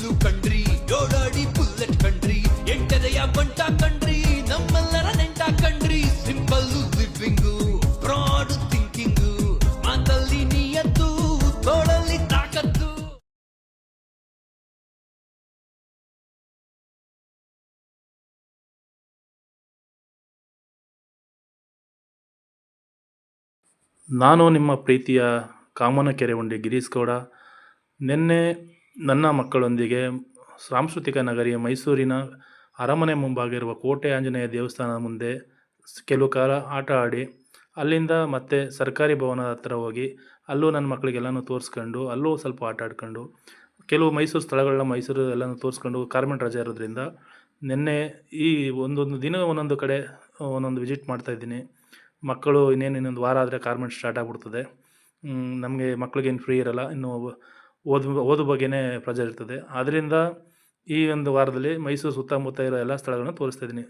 Bill ಕಂಡ್ರಿ ಓಡಾಡಿ bullet ಕಂಡ್ರಿ ಎಂಟನೆಯ ಬಂಟ ಕಂಡ್ರಿ ನಮ್ಮೆಲ್ಲರ ನೆಂಟ ಕಂಡ್ರಿ ಸಿಂಪಲ್ ಲಿವಿಂಗು ಬ್ರಾಡ್ ಥಿಂಕಿಂಗು ಮಾತಲ್ಲಿ ನಿಯತ್ತು ತೋಳಲ್ಲಿ ತಾಕತ್ತು. ನಾನು ನಿಮ್ಮ ಪ್ರೀತಿಯ ಕಾಮನಕೆರೆ ಉಂಡಿ ಗಿರೀಶ್ ಗೌಡ. ನಿನ್ನೆ ನನ್ನ ಮಕ್ಕಳೊಂದಿಗೆ ಸಾಂಸ್ಕೃತಿಕ ನಗರಿಯ ಮೈಸೂರಿನ ಅರಮನೆ ಮುಂಭಾಗ ಇರುವ ಕೋಟೆ ಆಂಜನೇಯ ದೇವಸ್ಥಾನದ ಮುಂದೆ ಕೆಲವು ಕಾಲ ಆಟ ಆಡಿ, ಅಲ್ಲಿಂದ ಮತ್ತೆ ಸರ್ಕಾರಿ ಭವನದ ಹತ್ರ ಹೋಗಿ ಅಲ್ಲೂ ನನ್ನ ಮಕ್ಕಳಿಗೆಲ್ಲನೂ ತೋರಿಸ್ಕೊಂಡು ಅಲ್ಲೂ ಸ್ವಲ್ಪ ಆಟ ಆಡ್ಕೊಂಡು ಕೆಲವು ಮೈಸೂರು ಸ್ಥಳಗಳನ್ನ ಮೈಸೂರು ಎಲ್ಲನೂ ತೋರಿಸ್ಕೊಂಡು ಕಾರ್ಮೆಂಟ್ ರಜೆ ಇರೋದ್ರಿಂದ ನಿನ್ನೆ ಈ ಒಂದೊಂದು ದಿನ ಒಂದೊಂದು ಕಡೆ ಒಂದೊಂದು ವಿಸಿಟ್ ಮಾಡ್ತಾಯಿದ್ದೀನಿ. ಮಕ್ಕಳು ಇನ್ನೊಂದು ವಾರ ಆದರೆ ಕಾರ್ಮೆಂಟ್ ಸ್ಟಾರ್ಟ್ ಆಗಿಬಿಡ್ತದೆ. ನಮಗೆ ಮಕ್ಳಿಗೇನು ಫ್ರೀ ಇರೋಲ್ಲ, ಇನ್ನು ಓದು ಬಗ್ಗೆನೇ ಪ್ರೆಜರ್ ಇರ್ತದೆ. ಆದ್ದರಿಂದ ಈ ಒಂದು ವಾರದಲ್ಲಿ ಮೈಸೂರು ಸುತ್ತಮುತ್ತ ಇರೋ ಎಲ್ಲ ಸ್ಥಳಗಳನ್ನ ತೋರಿಸ್ತಾ ಇದ್ದೀನಿ.